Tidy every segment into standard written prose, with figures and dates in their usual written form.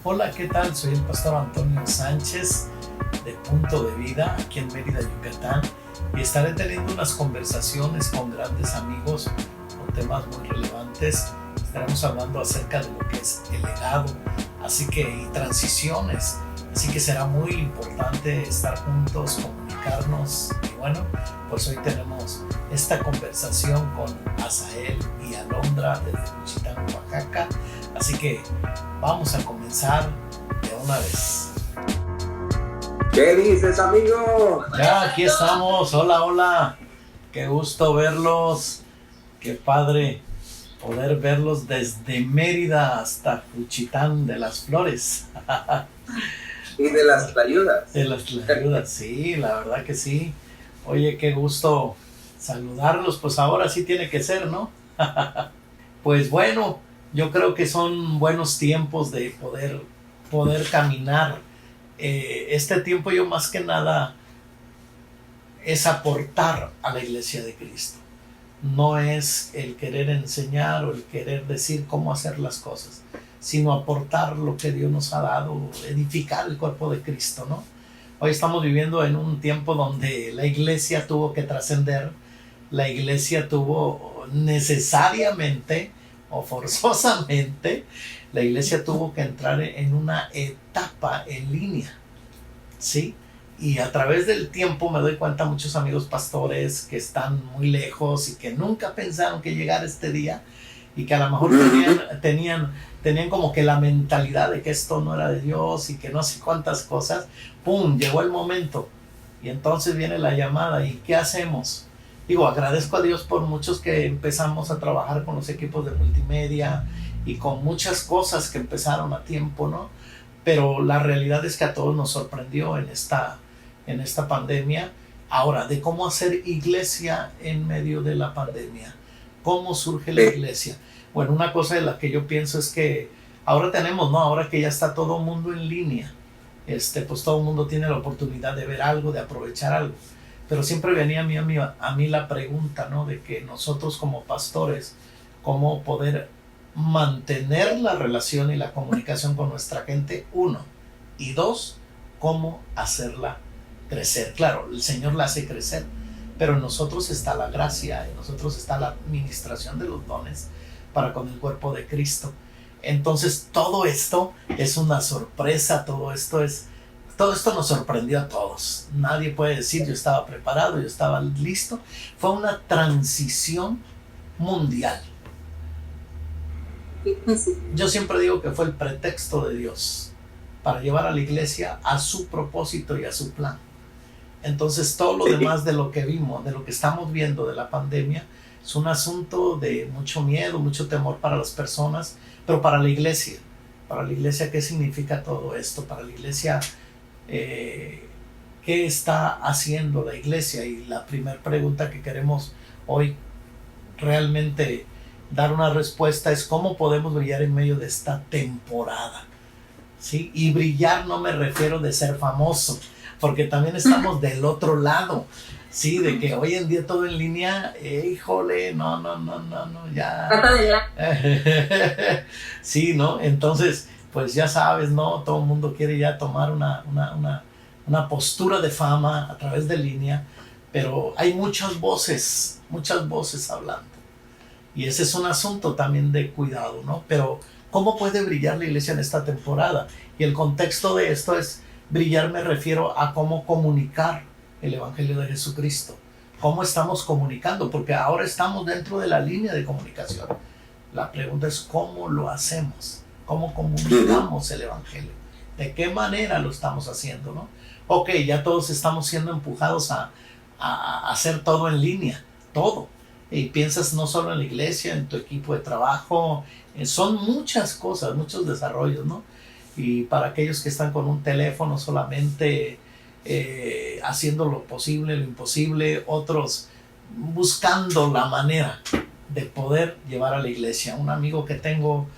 Hola, ¿qué tal? Soy el pastor Antonio Sánchez de Punto de Vida aquí en Mérida, Yucatán, y estaré teniendo unas conversaciones con grandes amigos con temas muy relevantes. Estaremos hablando acerca de lo que es el legado, y transiciones. Así que será muy importante estar juntos, comunicarnos. Y bueno, pues hoy tenemos esta conversación con Asael y Alondra desde Juchitán, Oaxaca. Así que vamos a comenzar de una vez. ¿Qué dices, amigo? Ya, aquí estamos. Hola, hola. Qué gusto verlos. Qué padre poder verlos desde Mérida hasta Juchitán de las Flores. Y de las Tlayudas. De las Tlayudas, sí, la verdad que sí. Oye, qué gusto saludarlos. Pues ahora sí tiene que ser, ¿no? Pues bueno, yo creo que son buenos tiempos de poder caminar. Este tiempo yo más que nada es aportar a la iglesia de Cristo. No es el querer enseñar o el querer decir cómo hacer las cosas, sino aportar lo que Dios nos ha dado, edificar el cuerpo de Cristo, ¿no? Hoy estamos viviendo en un tiempo donde la iglesia tuvo que trascender, la iglesia tuvo necesariamente o forzosamente, la iglesia tuvo que entrar en una etapa en línea, ¿sí? Y a través del tiempo me doy cuenta muchos amigos pastores que están muy lejos y que nunca pensaron que llegara este día y que a lo mejor tenían como que la mentalidad de que esto no era de Dios y que no sé cuántas cosas. ¡Pum! Llegó el momento y entonces viene la llamada. ¿Y qué hacemos? Digo, agradezco a Dios por muchos que empezamos a trabajar con los equipos de multimedia y con muchas cosas que empezaron a tiempo, ¿no? Pero la realidad es que a todos nos sorprendió en esta pandemia. Ahora, de cómo hacer iglesia en medio de la pandemia. ¿Cómo surge la iglesia? Bueno, una cosa de la que yo pienso es que ahora tenemos, ¿no? Ahora que ya está todo el mundo en línea, pues todo el mundo tiene la oportunidad de ver algo, de aprovechar algo. Pero siempre venía a mí la pregunta, ¿no? De que nosotros como pastores, ¿cómo poder mantener la relación y la comunicación con nuestra gente? Uno. Y dos, ¿cómo hacerla crecer? Claro, el Señor la hace crecer, pero en nosotros está la gracia, en nosotros está la administración de los dones para con el cuerpo de Cristo. Entonces todo esto es una sorpresa, todo esto nos sorprendió a todos. Nadie puede decir yo estaba preparado, yo estaba listo. Fue una transición mundial. Yo siempre digo que fue el pretexto de Dios para llevar a la iglesia a su propósito y a su plan. Entonces todo lo demás de lo que vimos, de lo que estamos viendo de la pandemia, es un asunto de mucho miedo, mucho temor para las personas, pero para la iglesia, ¿qué significa todo esto? Para la iglesia, ¿qué está haciendo la iglesia? Y la primera pregunta que queremos hoy realmente dar una respuesta es cómo podemos brillar en medio de esta temporada, ¿sí? Y brillar no me refiero de ser famoso, porque también estamos del otro lado, sí, de que hoy en día todo en línea, híjole, no, ya. Sí, ¿no? Entonces, pues ya sabes, ¿no? Todo el mundo quiere ya tomar una postura de fama a través de línea, pero hay muchas voces hablando. Y ese es un asunto también de cuidado, ¿no? Pero, ¿cómo puede brillar la iglesia en esta temporada? Y el contexto de esto es, brillar me refiero a cómo comunicar el Evangelio de Jesucristo. ¿Cómo estamos comunicando? Porque ahora estamos dentro de la línea de comunicación. La pregunta es, ¿cómo lo hacemos? ¿Cómo comunicamos el Evangelio? ¿De qué manera lo estamos haciendo, no? Ok, ya todos estamos siendo empujados a hacer todo en línea, todo. Y piensas no solo en la iglesia, en tu equipo de trabajo, son muchas cosas, muchos desarrollos, ¿no? Y para aquellos que están con un teléfono solamente haciendo lo posible, lo imposible, otros buscando la manera de poder llevar a la iglesia. Un amigo que tengo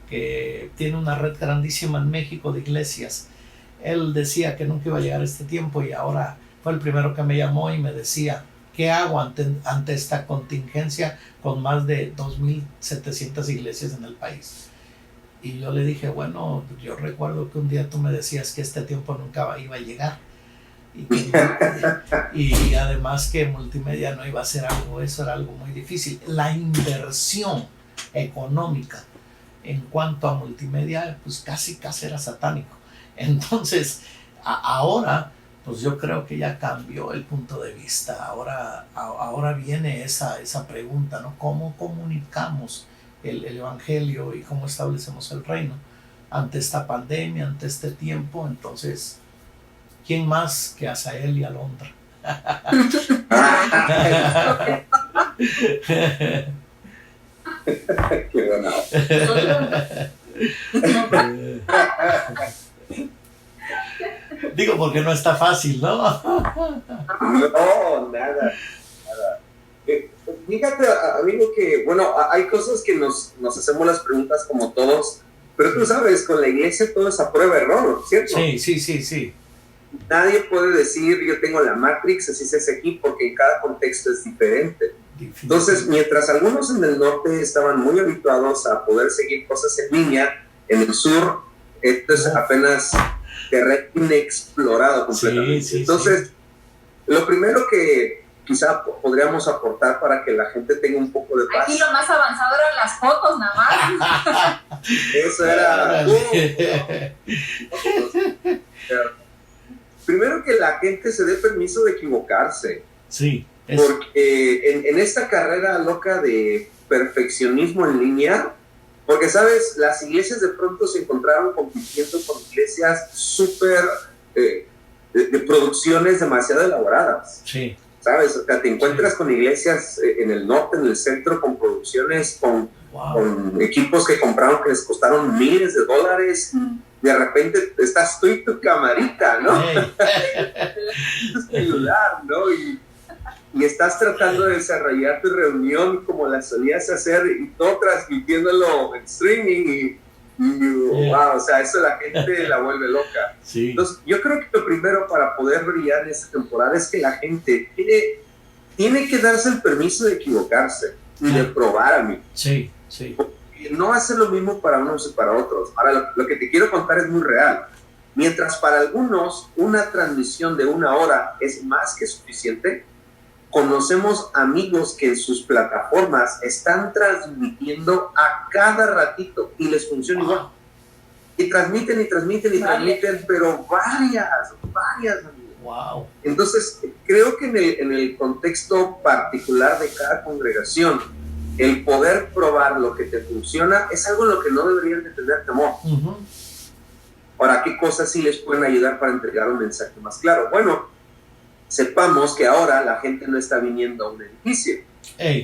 que tiene una red grandísima en México de iglesias, él decía que nunca iba a llegar este tiempo y ahora fue el primero que me llamó y me decía, ¿qué hago ante esta contingencia con más de 2,700 iglesias en el país? Y yo le dije, bueno, yo recuerdo que un día tú me decías que este tiempo nunca iba a llegar. Y además que multimedia no iba a ser algo, eso era algo muy difícil. La inversión económica en cuanto a multimedia, pues casi era satánico. Entonces, ahora, pues yo creo que ya cambió el punto de vista. Ahora viene esa pregunta, ¿no? ¿Cómo comunicamos el evangelio y cómo establecemos el reino ante esta pandemia, ante este tiempo? Entonces, ¿quién más que Asael y Alondra? Qué bueno. Digo, porque no está fácil, ¿no? No, nada. Fíjate, amigo, que, bueno, hay cosas que nos hacemos las preguntas como todos, pero tú sabes, con la iglesia todo es a prueba de error, ¿cierto? Sí. Nadie puede decir, yo tengo la Matrix, así se hace aquí, porque en cada contexto es diferente. Entonces, mientras algunos en el norte estaban muy habituados a poder seguir cosas en línea, en el sur, esto es apenas terreno inexplorado completamente. Sí. Entonces, lo primero que quizá podríamos aportar para que la gente tenga un poco de paz. Aquí lo más avanzado eran las fotos, nada más. Eso era... Primero que la gente se dé permiso de equivocarse. Sí. Porque en esta carrera loca de perfeccionismo en línea, porque, ¿sabes? Las iglesias de pronto se encontraron compitiendo con iglesias súper de producciones demasiado elaboradas. Sí. ¿Sabes? O sea, te encuentras con iglesias en el norte, en el centro, con producciones, con equipos que compraron que les costaron miles de dólares. De repente estás tú y tu camarita, ¿no? Celular, ¿no? Y estás tratando de desarrollar tu reunión como la solías hacer y todo transmitiéndolo en streaming wow, o sea, eso la gente la vuelve loca. Sí. Entonces, yo creo que lo primero para poder brillar en esta temporada es que la gente tiene que darse el permiso de equivocarse y de probar a mí. Sí. No va a ser lo mismo para unos y para otros. Ahora, lo que te quiero contar es muy real. Mientras para algunos una transmisión de 1 hora es más que suficiente, conocemos amigos que en sus plataformas están transmitiendo a cada ratito y les funciona igual. Y transmiten, pero varias, amigos. Wow. Entonces, creo que en el contexto particular de cada congregación, el poder probar lo que te funciona es algo en lo que no deberían de tener temor. Ahora, ¿qué cosas sí les pueden ayudar para entregar un mensaje más claro? Bueno, sepamos que ahora la gente no está viniendo a un edificio.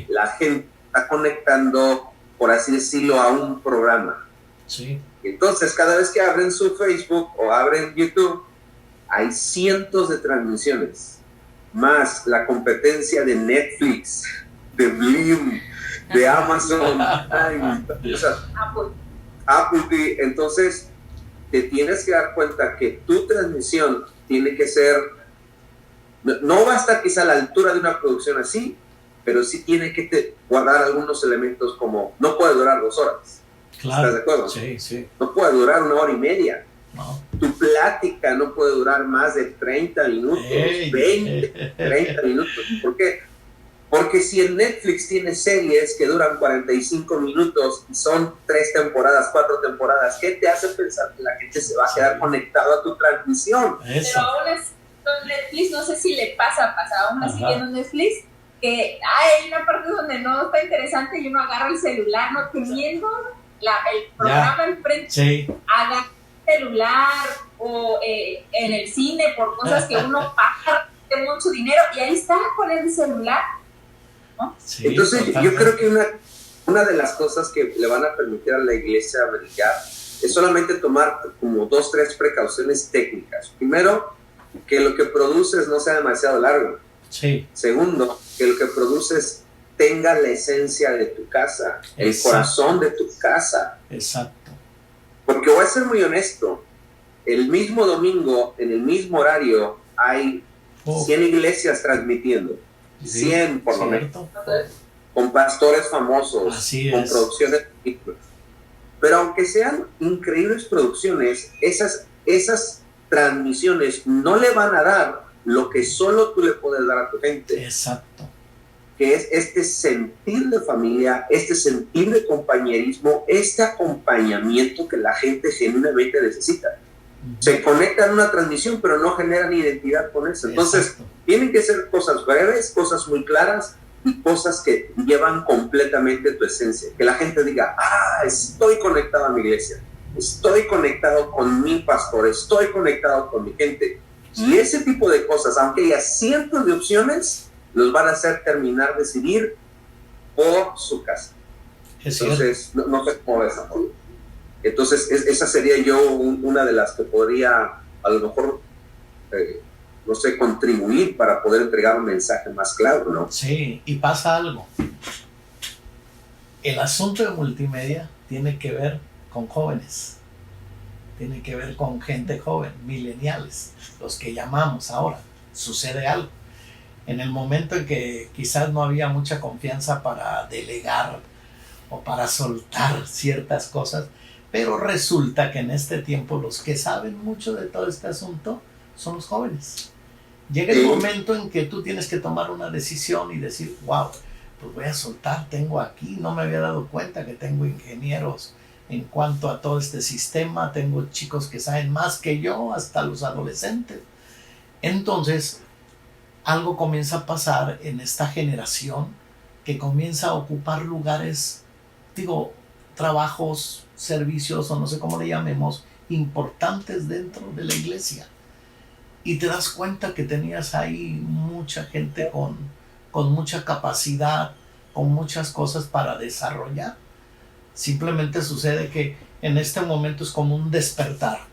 La gente está conectando, por así decirlo, a un programa. Sí. Entonces, cada vez que abren su Facebook o abren YouTube, hay cientos de transmisiones, más la competencia de Netflix, de Blim, de Amazon, o sea, Apple TV. Entonces, te tienes que dar cuenta que tu transmisión tiene que ser, no va a estar quizá a la altura de una producción así, pero sí tiene que guardar algunos elementos como, no puede durar 2 horas. Claro. ¿Estás de acuerdo? Sí. No puede durar 1 hora y media. No. Tu plática no puede durar más de 30 minutos, 20, 30 minutos. ¿Por qué? Porque si en Netflix tienes series que duran 45 minutos y son 3 temporadas, 4 temporadas, ¿qué te hace pensar que la gente se va a quedar conectado a tu transmisión? Eso. Pero aún es con Netflix, no sé si le pasa aún así viendo Netflix, que hay una parte donde no está interesante y uno agarra el celular, no teniendo el programa enfrente, agarra el celular o en el cine por cosas que uno paga de mucho dinero y ahí está con el celular, ¿no? Sí, entonces totalmente. Yo creo que una de las cosas que le van a permitir a la iglesia brillar es solamente tomar como 2, 3 precauciones técnicas. Primero, que lo que produces no sea demasiado largo. Sí. Segundo, que lo que produces tenga la esencia de tu casa, el corazón de tu casa. Exacto. Porque voy a ser muy honesto, el mismo domingo, en el mismo horario, hay 100 iglesias transmitiendo. 100 por lo menos. Con pastores famosos, con producciones. Pero aunque sean increíbles producciones, esas transmisiones no le van a dar lo que solo tú le puedes dar a tu gente. Exacto. Que es este sentir de familia, este sentir de compañerismo, este acompañamiento que la gente genuinamente necesita. Se conectan en una transmisión, pero no generan identidad con eso. Entonces, exacto, tienen que ser cosas breves, cosas muy claras y cosas que llevan completamente tu esencia. Que la gente diga, estoy conectado a mi iglesia, estoy conectado con mi pastor, estoy conectado con mi gente. Y ese tipo de cosas, aunque haya cientos de opciones, los van a hacer terminar de decidir por su casa. Entonces, no sé cómo ves. Entonces, esa sería yo una de las que podría, a lo mejor, no sé, contribuir para poder entregar un mensaje más claro, ¿no? Sí, y pasa algo. El asunto de multimedia tiene que ver con jóvenes, tiene que ver con gente joven, millennials, los que llamamos ahora. Sucede algo. En el momento en que quizás no había mucha confianza para delegar o para soltar ciertas cosas, pero resulta que en este tiempo los que saben mucho de todo este asunto son los jóvenes. Llega el momento en que tú tienes que tomar una decisión y decir, wow, pues voy a soltar, tengo aquí, no me había dado cuenta que tengo ingenieros en cuanto a todo este sistema, tengo chicos que saben más que yo, hasta los adolescentes. Entonces, algo comienza a pasar en esta generación que comienza a ocupar lugares, trabajos, servicios o no sé cómo le llamemos, importantes dentro de la iglesia. Y te das cuenta que tenías ahí mucha gente con mucha capacidad, con muchas cosas para desarrollar. Simplemente sucede que en este momento es como un despertar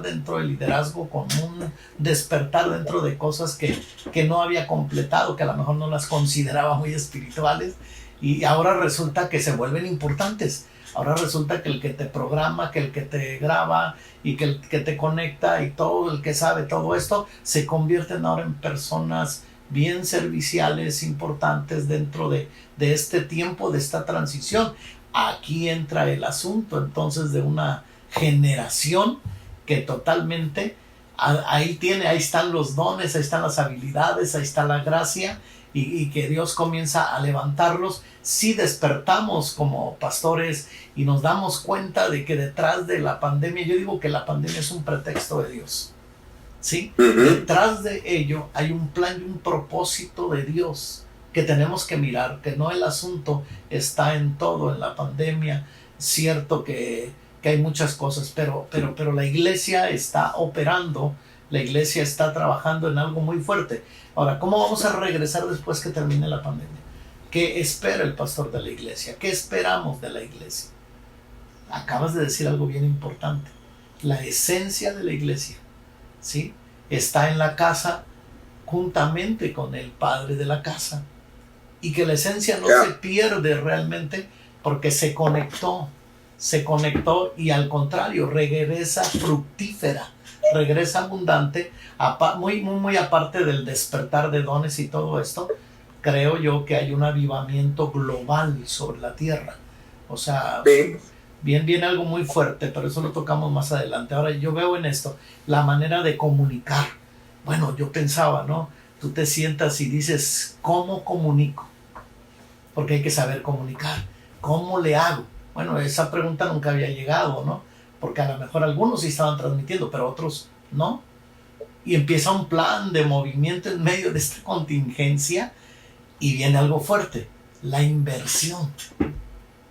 dentro del liderazgo, como un despertar dentro de cosas que no había completado, que a lo mejor no las consideraba muy espirituales, y ahora resulta que se vuelven importantes. Ahora resulta que el que te programa, que el que te graba y que el que te conecta y todo el que sabe todo esto, se convierten ahora en personas bien serviciales, importantes dentro de este tiempo, de esta transición. Aquí entra el asunto entonces de una generación que totalmente, ahí están los dones, ahí están las habilidades, ahí está la gracia, y que Dios comienza a levantarlos si despertamos como pastores y nos damos cuenta de que detrás de la pandemia, yo digo que la pandemia es un pretexto de Dios, ¿sí? Detrás de ello hay un plan y un propósito de Dios que tenemos que mirar, que no el asunto está en todo, en la pandemia. Cierto que hay muchas cosas, pero la iglesia está operando, la iglesia está trabajando en algo muy fuerte. Ahora, ¿cómo vamos a regresar después que termine la pandemia? ¿Qué espera el pastor de la iglesia? ¿Qué esperamos de la iglesia? Acabas de decir algo bien importante. La esencia de la iglesia, ¿sí?, está en la casa juntamente con el padre de la casa. Y que la esencia no se pierde realmente porque se conectó y al contrario, regresa fructífera, regresa abundante, muy aparte del despertar de dones y todo esto. Creo yo que hay un avivamiento global sobre la tierra. O sea, viene algo muy fuerte, pero eso lo tocamos más adelante. Ahora yo veo en esto la manera de comunicar. Bueno, yo pensaba, ¿no? Tú te sientas y dices, ¿cómo comunico? Porque hay que saber comunicar. ¿Cómo le hago? Bueno, esa pregunta nunca había llegado, ¿no? Porque a lo mejor algunos sí estaban transmitiendo, pero otros no. Y empieza un plan de movimiento en medio de esta contingencia y viene algo fuerte, la inversión.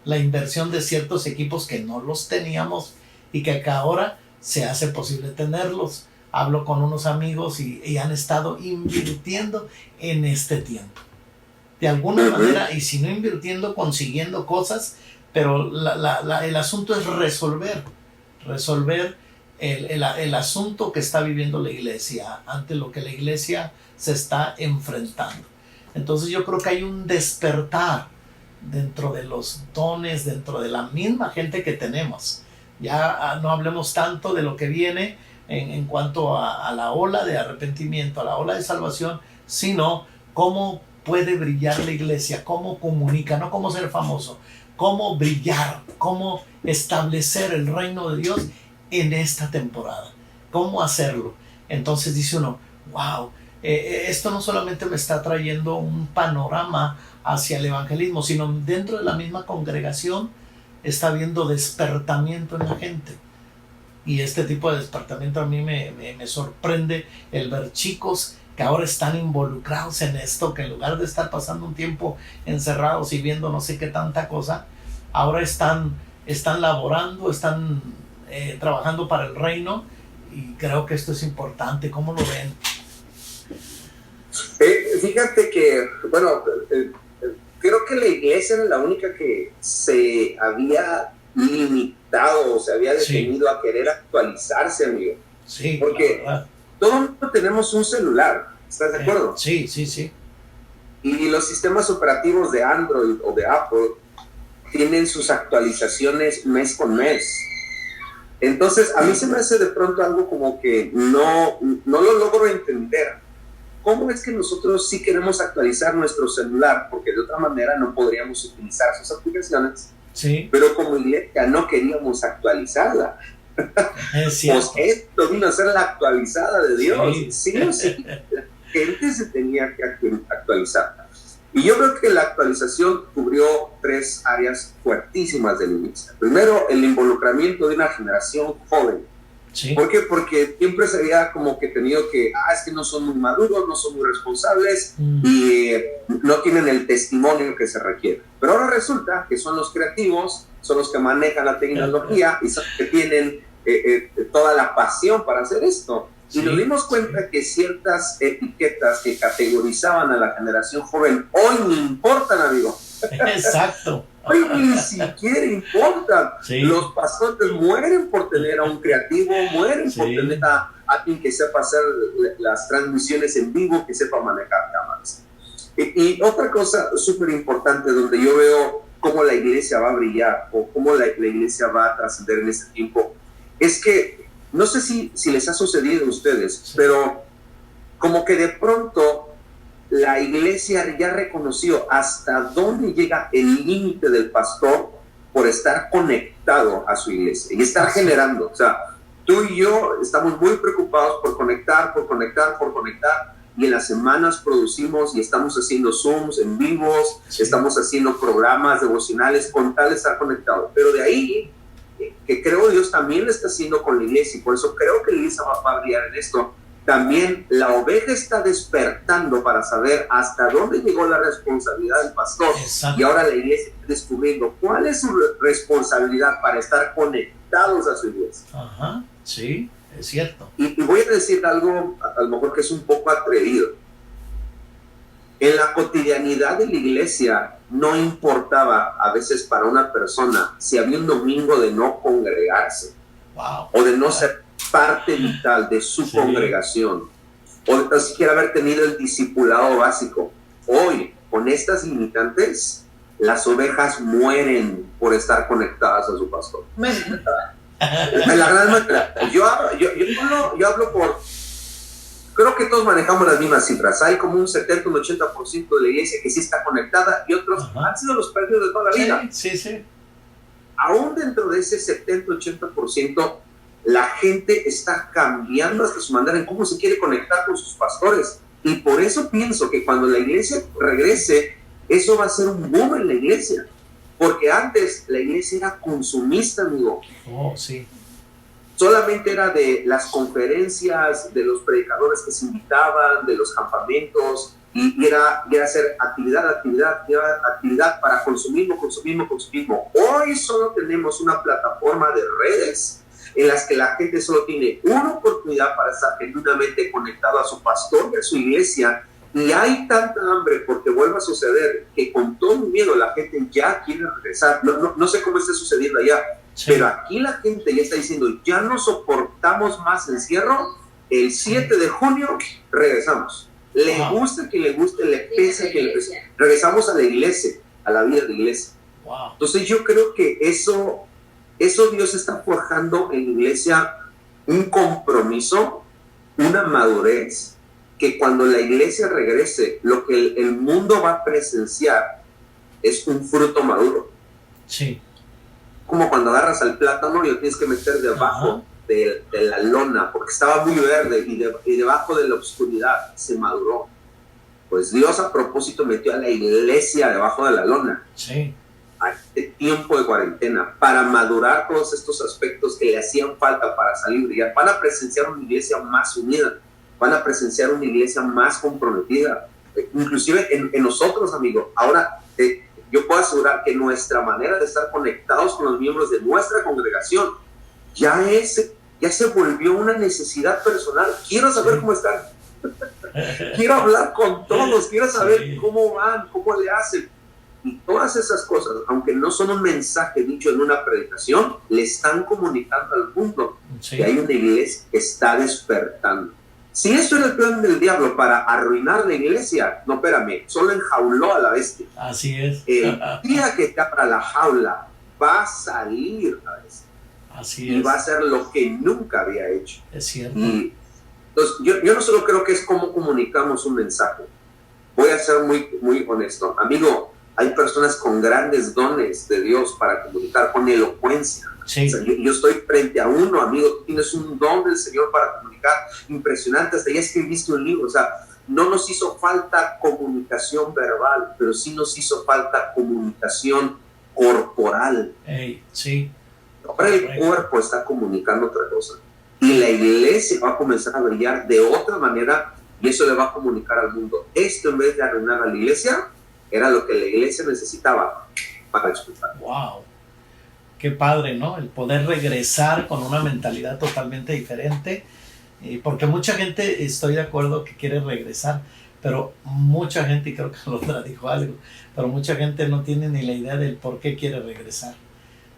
La inversión de ciertos equipos que no los teníamos y que acá ahora se hace posible tenerlos. Hablo con unos amigos y han estado invirtiendo en este tiempo. De alguna manera, y si no invirtiendo, consiguiendo cosas, pero el asunto es resolver el asunto que está viviendo la iglesia ante lo que la iglesia se está enfrentando. Entonces yo creo que hay un despertar dentro de los dones, dentro de la misma gente que tenemos. Ya no hablemos tanto de lo que viene en cuanto a la ola de arrepentimiento, a la ola de salvación, sino cómo puede brillar la iglesia, cómo comunica, no cómo ser famoso, cómo brillar, cómo establecer el reino de Dios en esta temporada, cómo hacerlo. Entonces dice uno, wow, esto no solamente me está trayendo un panorama hacia el evangelismo, sino dentro de la misma congregación está habiendo despertamiento en la gente. Y este tipo de despertamiento a mí me sorprende el ver chicos que ahora están involucrados en esto, que en lugar de estar pasando un tiempo encerrados y viendo no sé qué tanta cosa, ahora están laborando, están trabajando para el reino, y creo que esto es importante. ¿Cómo lo ven? Fíjate que, bueno, creo que la iglesia era la única que se había limitado, se había detenido a querer actualizarse, amigo. Sí, porque todos nosotros tenemos un celular, ¿estás de acuerdo? Sí, sí, sí. Y los sistemas operativos de Android o de Apple tienen sus actualizaciones mes con mes. Entonces, a mí se me hace de pronto algo como que no lo logro entender. ¿Cómo es que nosotros sí queremos actualizar nuestro celular? Porque de otra manera no podríamos utilizar sus aplicaciones. Sí. Pero como iglesia no queríamos actualizarla. Es cierto. Pues esto vino a ser la actualizada de Dios. Sí. Sí o sí. La gente se tenía que actualizar. Y yo creo que la actualización cubrió 3 áreas fuertísimas de la iglesia. Primero, el involucramiento de una generación joven. Sí. ¿Por qué? Porque siempre se había como que tenido que, es que no son muy maduros, no son muy responsables y no tienen el testimonio que se requiere. Pero ahora resulta que son los creativos, son los que manejan la tecnología y son los que tienen toda la pasión para hacer esto. Y nos dimos cuenta que ciertas etiquetas que categorizaban a la generación joven hoy no importan, amigo. Exacto. Hoy ni siquiera importan. Sí. Los pastores mueren por tener a un creativo, mueren por tener a alguien que sepa hacer las transmisiones en vivo, que sepa manejar cámaras. Y otra cosa súper importante donde yo veo cómo la iglesia va a brillar o cómo la iglesia va a trascender en este tiempo, es que no sé si les ha sucedido a ustedes, pero como que de pronto la iglesia ya reconoció hasta dónde llega el límite del pastor por estar conectado a su iglesia y estar generando. O sea, tú y yo estamos muy preocupados por conectar, y en las semanas producimos y estamos haciendo Zooms en vivos, estamos haciendo programas devocionales con tal de estar conectados. Pero de ahí, que creo Dios también lo está haciendo con la iglesia, y por eso creo que la iglesia va a brillar en esto. También la oveja está despertando para saber hasta dónde llegó la responsabilidad del pastor. Exacto. Y ahora la iglesia está descubriendo cuál es su responsabilidad para estar conectados a su iglesia. Ajá, sí, es cierto. Y voy a decir algo a lo mejor que es un poco atrevido. En la cotidianidad de la iglesia no importaba a veces para una persona si había un domingo de no congregarse, o de no ser parte vital de su congregación, o de tan siquiera haber tenido el discipulado básico. Hoy, con estas limitantes, las ovejas mueren por estar conectadas a su pastor. La gran mayoría. Yo hablo por... Creo que todos manejamos las mismas cifras. Hay como un 70, un 80% de la iglesia que sí está conectada, y otros han sido los perdidos de toda la vida. Sí. Aún dentro de ese 70-80%, la gente está cambiando hasta su manera en cómo se quiere conectar con sus pastores. Y por eso pienso que cuando la iglesia regrese, eso va a ser un boom en la iglesia. Porque antes la iglesia era consumista, amigo. Oh, sí. Solamente era de las conferencias, de los predicadores que se invitaban, de los campamentos, y era hacer actividad para consumismo. Hoy solo tenemos una plataforma de redes en las que la gente solo tiene una oportunidad para estar genuinamente conectado a su pastor y a su iglesia, y hay tanta hambre porque vuelva a suceder que con todo miedo la gente ya quiere regresar. No sé cómo está sucediendo allá, pero aquí la gente ya está diciendo, ya no soportamos más encierro, el 7 de junio regresamos. Le gusta que le guste, le pese que le pese. Regresamos a la iglesia, a la vida de iglesia. Entonces yo creo que eso Dios está forjando en la iglesia un compromiso, una madurez, que cuando la iglesia regrese, lo que el mundo va a presenciar es un fruto maduro. Sí. Como cuando agarras al plátano y lo tienes que meter debajo de la lona, porque estaba muy verde y debajo de la oscuridad se maduró. Pues Dios a propósito metió a la iglesia debajo de la lona. Sí. A este tiempo de cuarentena, para madurar todos estos aspectos que le hacían falta para salir brillar. Van a presenciar una iglesia más unida, van a presenciar una iglesia más comprometida, inclusive en nosotros, amigo. Ahora, yo puedo asegurar que nuestra manera de estar conectados con los miembros de nuestra congregación ya se volvió una necesidad personal. Quiero saber cómo están. Quiero hablar con todos, quiero saber cómo van, cómo le hacen. Y todas esas cosas, aunque no son un mensaje dicho en una predicación, le están comunicando al mundo que hay una iglesia que está despertando. Si eso era el plan del diablo para arruinar la iglesia, no, espérame, solo enjauló a la bestia. Así es. El día que te abra la jaula, va a salir la bestia. Así y es. Va a hacer lo que nunca había hecho. Es cierto. Y entonces, yo no solo creo que es cómo comunicamos un mensaje. Voy a ser muy, muy honesto. Amigo, hay personas con grandes dones de Dios para comunicar, con elocuencia. Sí. O sea, yo estoy frente a uno, amigo, tú tienes un don del Señor para comunicar, impresionante, hasta ya escribiste un libro. O sea, no nos hizo falta comunicación verbal, pero sí nos hizo falta comunicación corporal. Sí. Ahora el cuerpo está comunicando otra cosa. Y la iglesia va a comenzar a brillar de otra manera y eso le va a comunicar al mundo. Esto, en vez de arruinar a la iglesia, era lo que la iglesia necesitaba para expulsar. ¡Wow! Qué padre, ¿no? El poder regresar con una mentalidad totalmente diferente. Porque mucha gente, estoy de acuerdo que quiere regresar, pero mucha gente, y creo que Londra dijo algo, pero mucha gente no tiene ni la idea del por qué quiere regresar.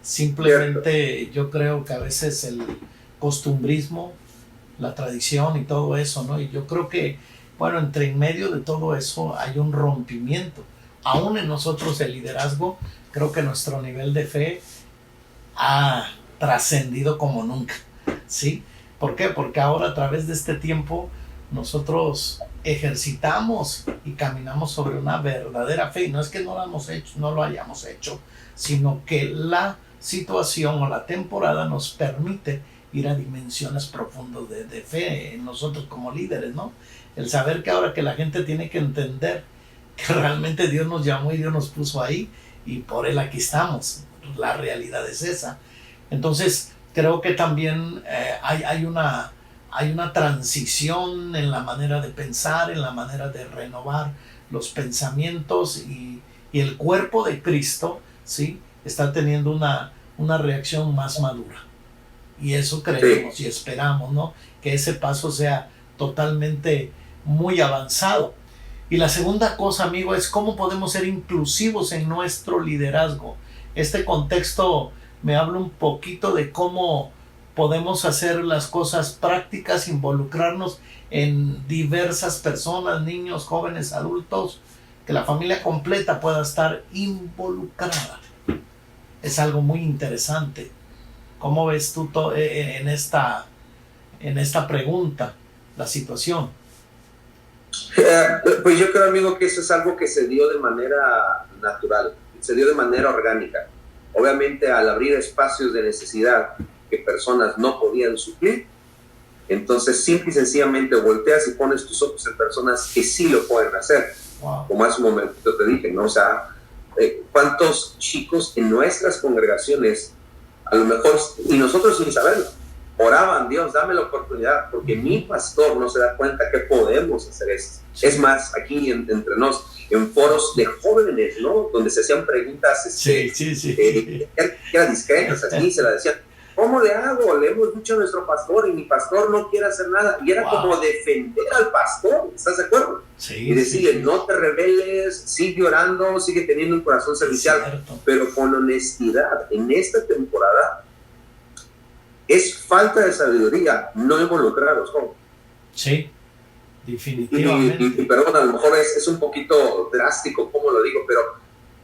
Simplemente yo creo que a veces el costumbrismo, la tradición y todo eso, ¿no? Y yo creo que, bueno, en medio de todo eso hay un rompimiento. Aún en nosotros el liderazgo, creo que nuestro nivel de fe ha trascendido como nunca, ¿sí? ¿Por qué? Porque ahora a través de este tiempo nosotros ejercitamos y caminamos sobre una verdadera fe. Y no es que no lo hayamos hecho, sino que la situación o la temporada nos permite ir a dimensiones profundas de fe en nosotros como líderes, ¿no? El saber que ahora que la gente tiene que entender que realmente Dios nos llamó y Dios nos puso ahí y por Él aquí estamos. La realidad es esa. Entonces creo que también hay una transición en la manera de pensar, en la manera de renovar los pensamientos y el cuerpo de Cristo, ¿sí? Está teniendo una reacción más madura. Y eso creemos y esperamos, ¿no? Que ese paso sea totalmente muy avanzado. Y la segunda cosa, amigo, es cómo podemos ser inclusivos en nuestro liderazgo. Este contexto me habla un poquito de cómo podemos hacer las cosas prácticas, involucrarnos en diversas personas, niños, jóvenes, adultos, que la familia completa pueda estar involucrada. Es algo muy interesante. ¿Cómo ves tú en esta pregunta la situación? Pues yo creo, amigo, que eso es algo que se dio de manera natural, se dio de manera orgánica. Obviamente, al abrir espacios de necesidad que personas no podían suplir, entonces simple y sencillamente volteas y pones tus ojos en personas que sí lo pueden hacer. Wow. Como hace un momento te dije, ¿no? O sea, ¿cuántos chicos en nuestras congregaciones, a lo mejor, y nosotros sin saberlo, oraban, Dios, dame la oportunidad, porque mi pastor no se da cuenta que podemos hacer eso? Sí. Es más, aquí entre nos, en foros de jóvenes, ¿no? Donde se hacían preguntas que eran discretas, así se la decían, ¿cómo le hago? Le hemos dicho a nuestro pastor y mi pastor no quiere hacer nada. Y era como defender al pastor, ¿estás de acuerdo? Sí, y decirle, no te rebeles, sigue orando, sigue teniendo un corazón servicial, pero con honestidad. En esta temporada es falta de sabiduría no involucrar a los jóvenes. Sí, definitivamente. Y perdón, a lo mejor es un poquito drástico como lo digo, pero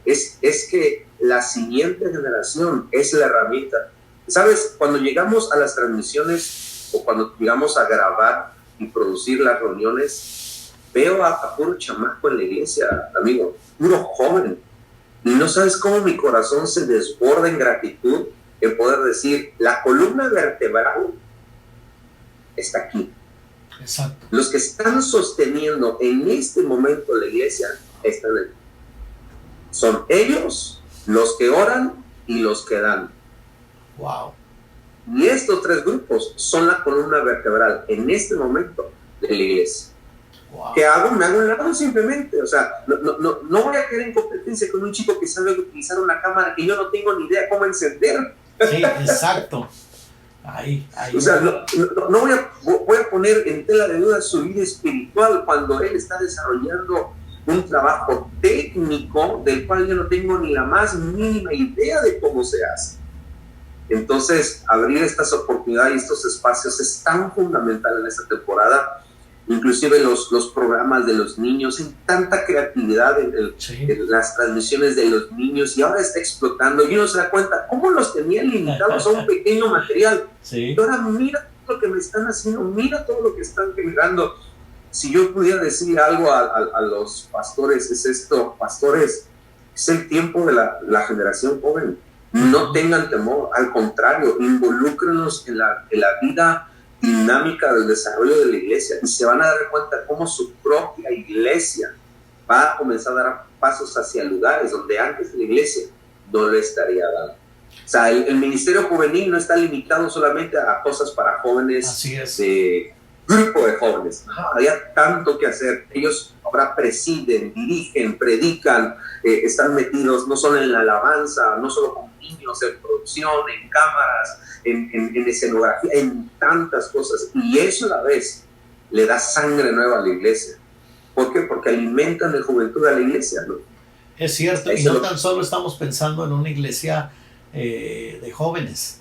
es que la siguiente generación es la herramienta. ¿Sabes? Cuando llegamos a las transmisiones o cuando llegamos a grabar y producir las reuniones, veo a puro chamaco en la iglesia, amigo, puro joven. Y no sabes cómo mi corazón se desborda en gratitud en poder decir, la columna vertebral está aquí. Exacto. Los que están sosteniendo en este momento la iglesia están aquí. Son ellos, los que oran y los que dan. Wow. Y estos tres grupos son la columna vertebral en este momento de la iglesia. Wow. ¿Qué hago? Me hago un lado simplemente. O sea, no voy a caer en competencia con un chico que sabe utilizar una cámara que yo no tengo ni idea cómo encender. Sí, exacto. Ahí. O sea, no voy a poner en tela de duda su vida espiritual cuando él está desarrollando un trabajo técnico del cual yo no tengo ni la más mínima idea de cómo se hace. Entonces, abrir estas oportunidades y estos espacios es tan fundamental en esta temporada. Inclusive los programas de los niños, en tanta creatividad en las transmisiones de los niños, y ahora está explotando y uno se da cuenta cómo los tenían limitados a un pequeño material. Y ahora mira todo lo que me están haciendo, mira todo lo que están generando. Si yo pudiera decir algo a los pastores, es esto: pastores, es el tiempo de la generación joven. No tengan temor, al contrario, involúcrenos en la vida dinámica del desarrollo de la iglesia, y se van a dar cuenta cómo su propia iglesia va a comenzar a dar pasos hacia lugares donde antes la iglesia no lo estaría dando. O sea, el ministerio juvenil no está limitado solamente a cosas para jóvenes. Así es. De grupo de jóvenes. Hay tanto que hacer. Ellos ahora presiden, dirigen, predican, están metidos no solo en la alabanza, no solo con niños, en producción, en cámaras, en escenografía, en tantas cosas. Y eso a la vez le da sangre nueva a la iglesia. ¿Por qué? Porque alimentan de juventud a la iglesia, ¿no? Es cierto, y no tan solo estamos pensando en una iglesia de jóvenes,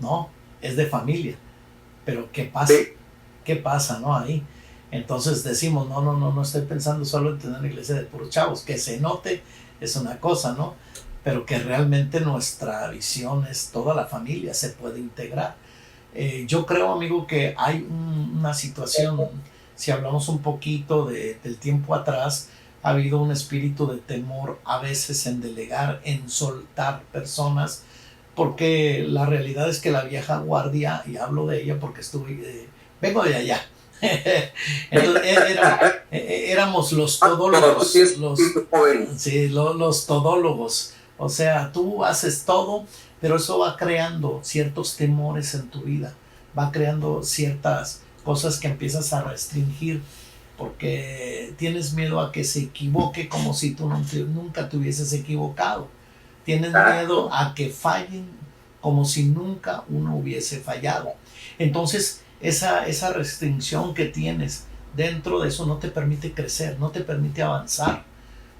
¿no? Es de familia. Pero ¿qué pasa? Sí. ¿Qué pasa, no? Ahí. Entonces decimos, no estoy pensando solo en tener una iglesia de puros chavos. Que se note es una cosa, ¿no? Pero que realmente nuestra visión es toda la familia, se puede integrar. Yo creo, amigo, que hay una situación, si hablamos un poquito del tiempo atrás, ha habido un espíritu de temor a veces en delegar, en soltar personas, porque la realidad es que la vieja guardia, y hablo de ella porque vengo de allá. Entonces, éramos los todólogos, los todólogos. O sea, tú haces todo, pero eso va creando ciertos temores en tu vida, va creando ciertas cosas que empiezas a restringir, porque tienes miedo a que se equivoque como si tú nunca te hubieses equivocado. Tienes miedo a que fallen como si nunca uno hubiese fallado. Entonces, esa restricción que tienes dentro de eso no te permite crecer, no te permite avanzar.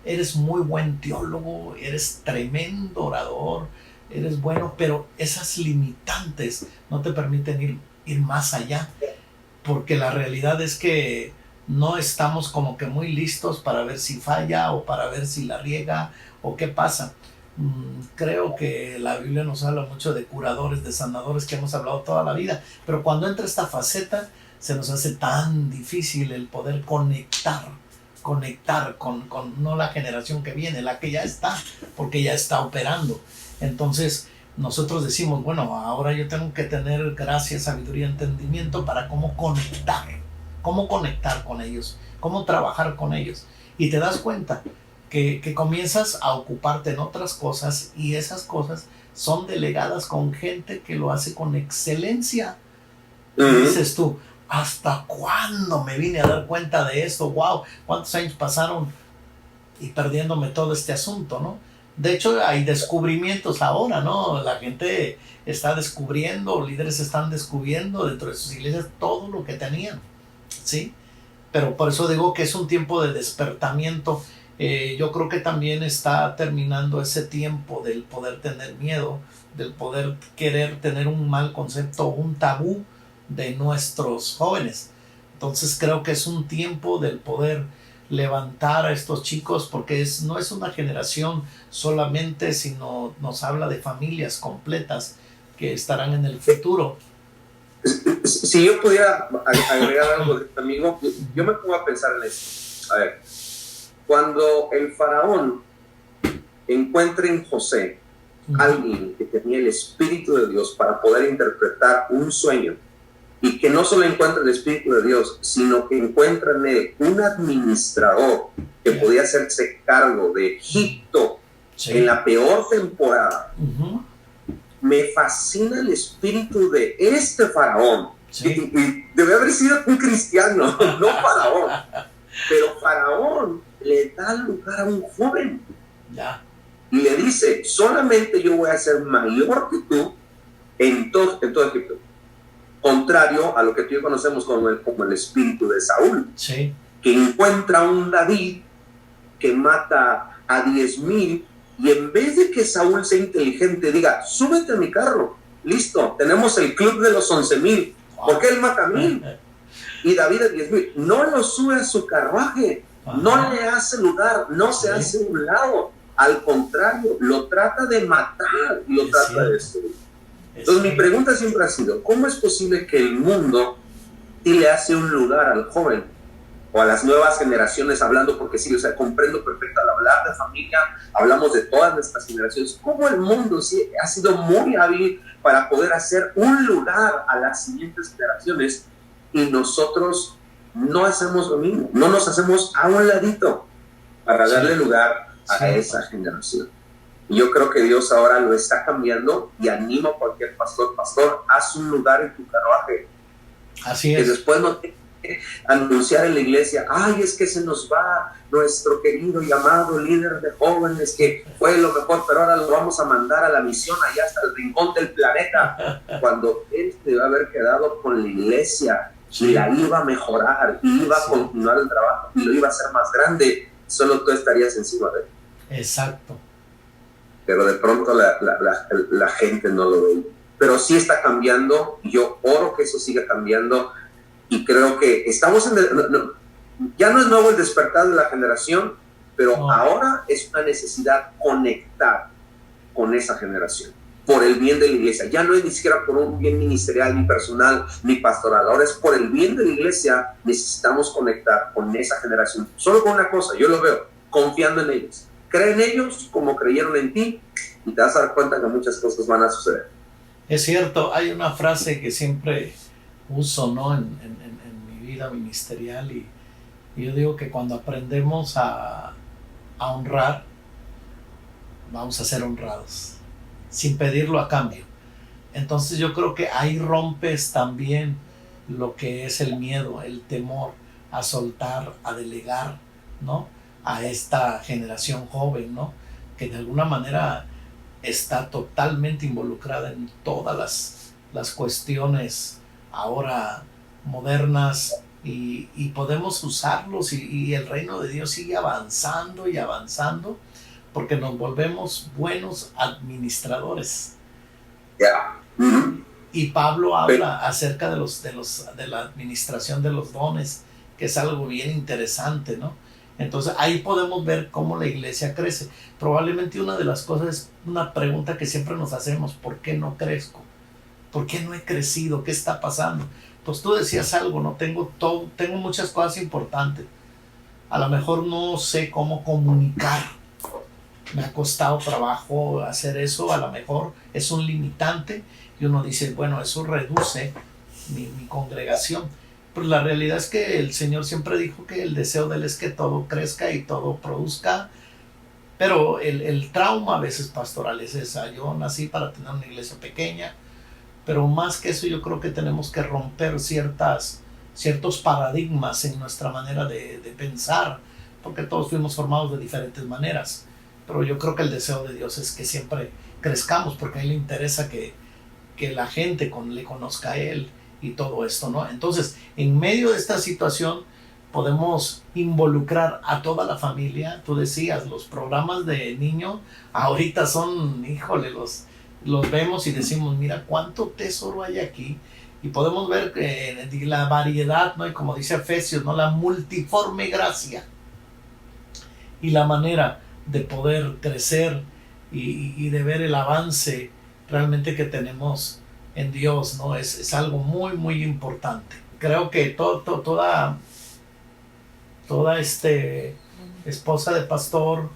Eres muy buen teólogo, eres tremendo orador, eres bueno, pero esas limitantes no te permiten ir más allá, porque la realidad es que no estamos como que muy listos para ver si falla o para ver si la riega o qué pasa. Creo que la Biblia nos habla mucho de curadores, de sanadores, que hemos hablado toda la vida, pero cuando entra esta faceta se nos hace tan difícil el poder conectar con no la generación que viene, la que ya está, porque ya está operando. Entonces nosotros decimos, bueno, ahora yo tengo que tener gracia, sabiduría, entendimiento para cómo conectar con ellos, cómo trabajar con ellos. Y te das cuenta que comienzas a ocuparte en otras cosas, y esas cosas son delegadas con gente que lo hace con excelencia. Dices tú, ¿hasta cuándo me vine a dar cuenta de esto? ¡Wow! ¿Cuántos años pasaron y perdiéndome todo este asunto, no? De hecho, hay descubrimientos ahora, ¿no? La gente está descubriendo, líderes están descubriendo dentro de sus iglesias todo lo que tenían, ¿sí? Pero por eso digo que es un tiempo de despertamiento. Yo creo que también está terminando ese tiempo del poder tener miedo, del poder querer tener un mal concepto, un tabú de nuestros jóvenes. Entonces creo que es un tiempo del poder levantar a estos chicos, porque no es una generación solamente, sino nos habla de familias completas que estarán en el futuro. Si yo pudiera agregar algo, amigo, yo me pongo a pensar en esto. A ver, cuando el faraón encuentre en José alguien que tenía el Espíritu de Dios para poder interpretar un sueño, y que no solo encuentra el Espíritu de Dios, sino que encuentra en él un administrador que podía hacerse cargo de Egipto en la peor temporada. Me fascina el espíritu de este faraón. Y debe haber sido un cristiano, no faraón. Pero faraón le da lugar a un joven. Y le dice, solamente yo voy a ser mayor que tú en todo Egipto. Contrario a lo que tú y yo conocemos como el espíritu de Saúl, que encuentra a un David que mata a 10,000, y en vez de que Saúl sea inteligente, diga, súbete a mi carro, listo, tenemos el club de los 11,000, porque él mata a 1,000 y David a 10,000, no lo sube a su carruaje, no le hace lugar, no se hace un lado, al contrario, lo trata de matar y lo trata de destruir. Entonces mi pregunta siempre ha sido, ¿cómo es posible que el mundo sí le hace un lugar al joven o a las nuevas generaciones, hablando, porque sí, o sea, comprendo perfecto, al hablar de familia, hablamos de todas nuestras generaciones, cómo el mundo sí ha sido muy hábil para poder hacer un lugar a las siguientes generaciones, y nosotros no hacemos lo mismo, no nos hacemos a un ladito para darle lugar a esa generación. Y yo creo que Dios ahora lo está cambiando, y animo a cualquier pastor, haz un lugar en tu carruaje. Así es. Que después no te anunciar en la iglesia, ay, es que se nos va nuestro querido y amado líder de jóvenes que fue lo mejor, pero ahora lo vamos a mandar a la misión allá hasta el rincón del planeta, cuando él debe haber quedado con la iglesia y la iba a mejorar, y iba a continuar el trabajo y lo iba a hacer más grande, solo tú estarías encima de él. Exacto. Pero de pronto la gente no lo ve, pero sí está cambiando, y yo oro que eso siga cambiando. Y creo que estamos ya no es nuevo el despertar de la generación, pero ahora es una necesidad conectar con esa generación por el bien de la iglesia. Ya no es ni siquiera por un bien ministerial, ni personal, ni pastoral. Ahora es por el bien de la iglesia. Necesitamos conectar con esa generación. Solo con una cosa, yo lo veo, confiando en ellos. Cree en ellos como creyeron en ti, y te vas a dar cuenta que muchas cosas van a suceder. Es cierto, hay una frase que siempre uso, ¿no? en mi vida ministerial, y yo digo que cuando aprendemos a honrar, vamos a ser honrados sin pedirlo a cambio. Entonces yo creo que ahí rompes también lo que es el miedo, el temor a soltar, a delegar, ¿no? A esta generación joven, ¿no? Que de alguna manera está totalmente involucrada en todas las cuestiones ahora modernas, y podemos usarlos, y el reino de Dios sigue avanzando y avanzando, porque nos volvemos buenos administradores. Y Pablo habla acerca de la administración de los dones, que es algo bien interesante, ¿no? Entonces ahí podemos ver cómo la iglesia crece. Probablemente una de las cosas es una pregunta que siempre nos hacemos: ¿por qué no crezco? ¿Por qué no he crecido? ¿Qué está pasando? Pues tú decías algo, ¿no? Tengo muchas cosas importantes. A lo mejor no sé cómo comunicar. Me ha costado trabajo hacer eso. A lo mejor es un limitante, y uno dice, bueno, eso reduce mi congregación. Pero la realidad es que el Señor siempre dijo que el deseo de Él es que todo crezca y todo produzca. Pero el trauma a veces pastoral es esa. Yo nací para tener una iglesia pequeña, pero más que eso yo creo que tenemos que romper ciertos paradigmas en nuestra manera de pensar, porque todos fuimos formados de diferentes maneras. Pero yo creo que el deseo de Dios es que siempre crezcamos, porque a Él le interesa que la gente le conozca a Él y todo esto, ¿no? Entonces, en medio de esta situación podemos involucrar a toda la familia. Tú decías, los programas de niño ahorita son, híjole, los vemos y decimos, mira cuánto tesoro hay aquí, y podemos ver la variedad, ¿no? Y como dice Efesios, ¿no? La multiforme gracia y la manera de poder crecer y de ver el avance realmente que tenemos en Dios, ¿no? Es algo muy, muy importante. Creo que toda esposa de pastor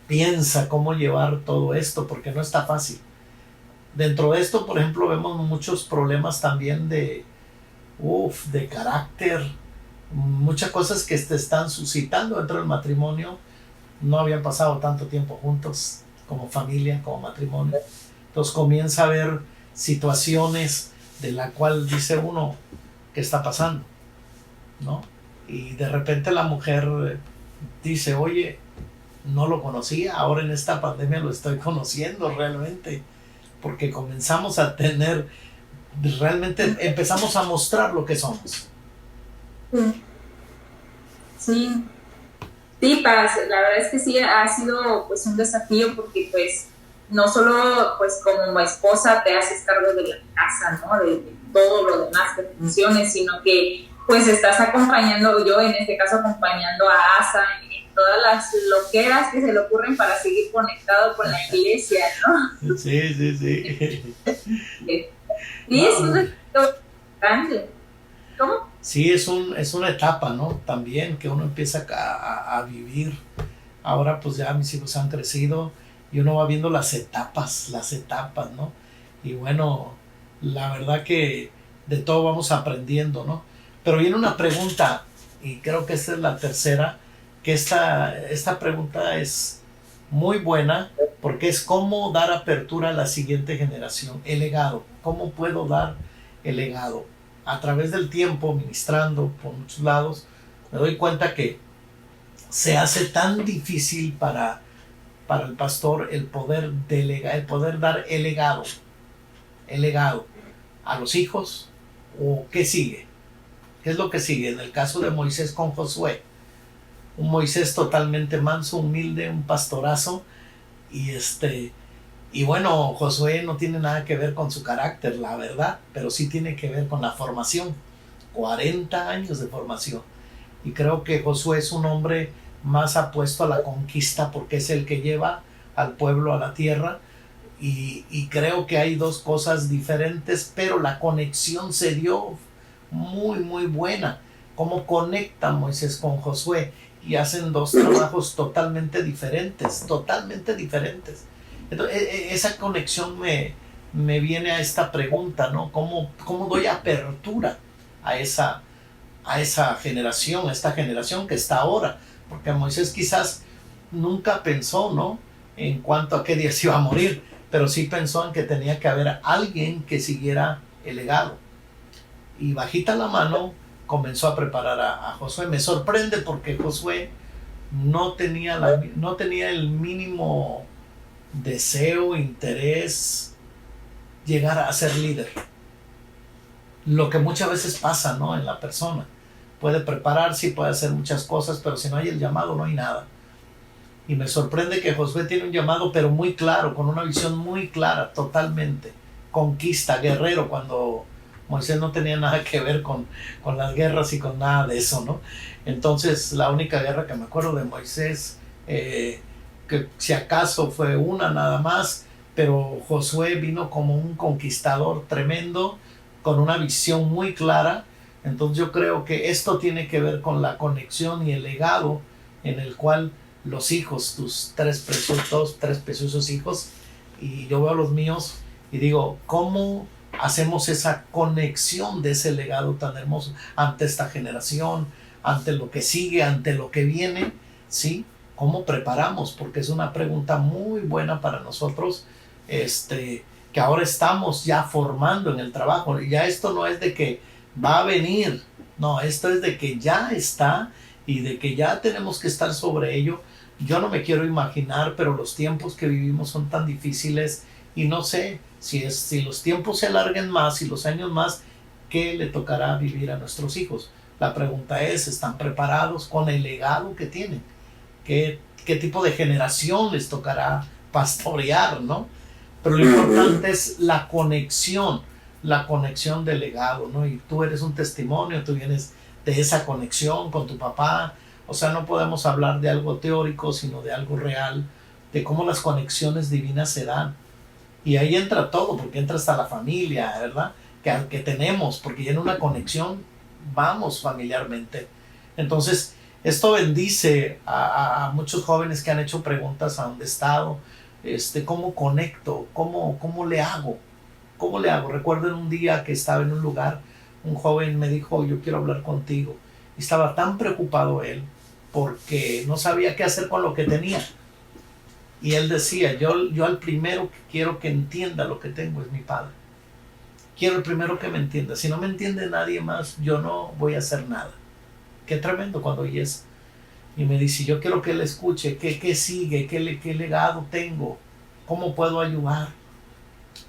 piensa cómo llevar todo esto, porque no está fácil. Dentro de esto, por ejemplo, vemos muchos problemas también de carácter, muchas cosas que te están suscitando dentro del matrimonio. No habían pasado tanto tiempo juntos como familia, como matrimonio. Entonces comienza a haber situaciones de la cual dice uno, ¿qué está pasando? ¿No? Y de repente la mujer dice, oye, no lo conocía, ahora en esta pandemia lo estoy conociendo realmente, porque comenzamos a tener, realmente empezamos a mostrar lo que somos. Sí, sí, Paz, la verdad es que sí ha sido pues un desafío porque pues no solo pues como esposa te haces cargo de la casa, ¿no? De todo lo demás que funcione, sino que pues estás acompañando, yo en este caso acompañando a Asa en todas las loqueras que se le ocurren para seguir conectado con la iglesia, ¿no? Sí. Y es un desafío grande. ¿Cómo? Sí, es una etapa, ¿no? También que uno empieza a vivir. Ahora pues ya mis hijos han crecido y uno va viendo las etapas, ¿no? Y bueno, la verdad que de todo vamos aprendiendo, ¿no? Pero viene una pregunta, y creo que esta es la tercera, que esta pregunta es muy buena, porque es cómo dar apertura a la siguiente generación, el legado. ¿Cómo puedo dar el legado? A través del tiempo, ministrando por muchos lados, me doy cuenta que se hace tan difícil para el pastor el poder delegar, el poder dar el legado a los hijos. ¿O qué sigue? ¿Qué es lo que sigue? En el caso de Moisés con Josué, un Moisés totalmente manso, humilde, un pastorazo, y bueno, Josué no tiene nada que ver con su carácter, la verdad, pero sí tiene que ver con la formación, 40 años de formación. Y creo que Josué es un hombre más apuesto a la conquista porque es el que lleva al pueblo a la tierra. Y creo que hay dos cosas diferentes, pero la conexión se dio muy, muy buena. Cómo conecta Moisés con Josué y hacen dos trabajos totalmente diferentes. Entonces, esa conexión me viene a esta pregunta, ¿no? ¿Cómo doy apertura a esta generación que está ahora? Porque Moisés quizás nunca pensó, ¿no?, en cuanto a qué día se iba a morir, pero sí pensó en que tenía que haber alguien que siguiera el legado. Y bajita la mano comenzó a preparar a Josué. Me sorprende porque Josué no tenía el mínimo deseo, interés, llegar a ser líder. Lo que muchas veces pasa, ¿no?, en la persona. Puede prepararse y puede hacer muchas cosas, pero si no hay el llamado, no hay nada. Y me sorprende que Josué tiene un llamado, pero muy claro, con una visión muy clara, totalmente. Conquista, guerrero, cuando Moisés no tenía nada que ver con las guerras y con nada de eso, ¿no? Entonces, la única guerra que me acuerdo de Moisés, que si acaso fue una nada más, pero Josué vino como un conquistador tremendo, con una visión muy clara. Entonces yo creo que esto tiene que ver con la conexión y el legado en el cual los hijos, tus tres preciosos hijos, y yo veo los míos y digo, ¿cómo hacemos esa conexión de ese legado tan hermoso ante esta generación, ante lo que sigue, ante lo que viene? ¿Sí? ¿Cómo preparamos? Porque es una pregunta muy buena para nosotros, que ahora estamos ya formando en el trabajo. Ya esto no es de que va a venir, no, esto es de que ya está y de que ya tenemos que estar sobre ello. Yo no me quiero imaginar, pero los tiempos que vivimos son tan difíciles y no sé si los tiempos se alarguen más y los años más, ¿qué le tocará vivir a nuestros hijos? La pregunta es, ¿están preparados con el legado que tienen? ¿Qué tipo de generación les tocará pastorear, ¿no? Pero lo importante es la conexión del legado, ¿no? Y tú eres un testimonio, tú vienes de esa conexión con tu papá. O sea, no podemos hablar de algo teórico, sino de algo real, de cómo las conexiones divinas se dan. Y ahí entra todo, porque entra hasta la familia, ¿verdad? Que tenemos, porque ya en una conexión vamos familiarmente. Entonces, Esto bendice a muchos jóvenes que han hecho preguntas a dónde he estado, cómo conecto, cómo le hago, cómo le hago. Recuerdo en un día que estaba en un lugar, un joven me dijo, yo quiero hablar contigo. Y estaba tan preocupado él porque no sabía qué hacer con lo que tenía. Y él decía, yo al primero que quiero que entienda lo que tengo es mi padre. Quiero el primero que me entienda. Si no me entiende nadie más, yo no voy a hacer nada. Qué tremendo cuando oí eso. Y me dice, yo quiero que él escuche, ¿qué sigue? ¿Qué legado tengo? ¿Cómo puedo ayudar?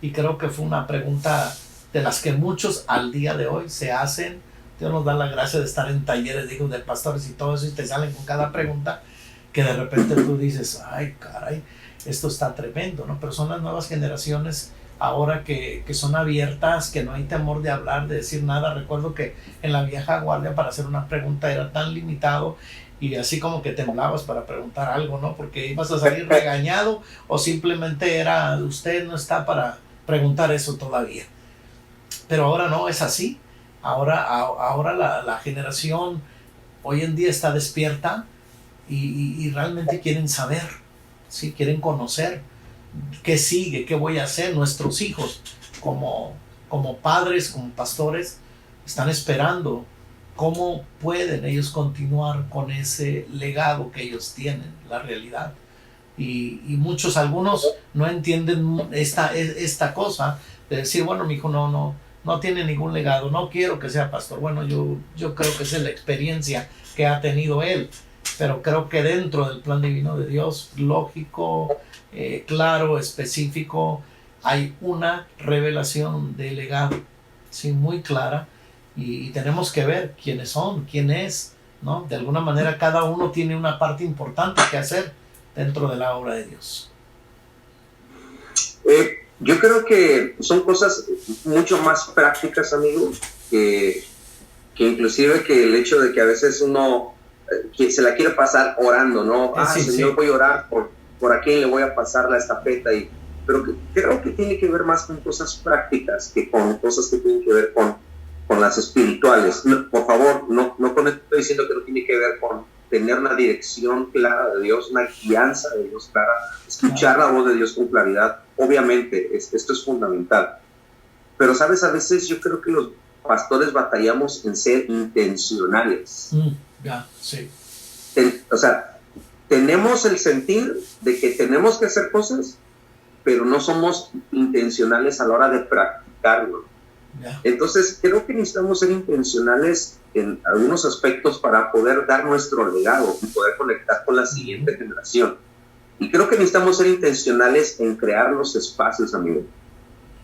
Y creo que fue una pregunta de las que muchos al día de hoy se hacen. Dios nos da la gracia de estar en talleres, digo, de pastores y todo eso, y te salen con cada pregunta que de repente tú dices, ay, caray, esto está tremendo, ¿no? Pero son las nuevas generaciones ahora que son abiertas, que no hay temor de hablar, de decir nada. Recuerdo que en la vieja guardia para hacer una pregunta era tan limitado y así como que temblabas para preguntar algo, ¿no? Porque ibas a salir regañado o simplemente era, usted no está para preguntar eso todavía. Pero ahora no es así. Ahora la generación hoy en día está despierta y realmente quieren saber, ¿sí? Quieren conocer qué sigue, qué voy a hacer. Nuestros hijos como padres, como pastores, están esperando cómo pueden ellos continuar con ese legado que ellos tienen, la realidad. Y algunos no entienden esta cosa de decir, bueno, mi hijo no tiene ningún legado, no quiero que sea pastor. Bueno, yo creo que esa es la experiencia que ha tenido él, pero creo que dentro del plan divino de Dios, lógico, claro, específico, hay una revelación de legado, sí, muy clara, y tenemos que ver quiénes son, quién es, ¿no? De alguna manera cada uno tiene una parte importante que hacer dentro de la obra de Dios. Yo creo que son cosas mucho más prácticas, amigo, que inclusive que el hecho de que a veces uno que se la quiere pasar orando, ¿no? Sí, Señor, sí. voy a orar por a quién le voy a pasar la estafeta, pero creo que tiene que ver más con cosas prácticas que con cosas que tienen que ver con las espirituales. No, por favor, no con esto estoy diciendo que no tiene que ver con tener una dirección clara de Dios, una guianza de Dios clara, escuchar la voz de Dios con claridad. Obviamente, esto es fundamental. Pero, ¿sabes? A veces yo creo que los pastores batallamos en ser intencionales. Sí. O sea, tenemos el sentir de que tenemos que hacer cosas, pero no somos intencionales a la hora de practicarlo. Entonces, creo que necesitamos ser intencionales en algunos aspectos para poder dar nuestro legado y poder conectar con la siguiente generación. Y creo que necesitamos ser intencionales en crear los espacios, amigo.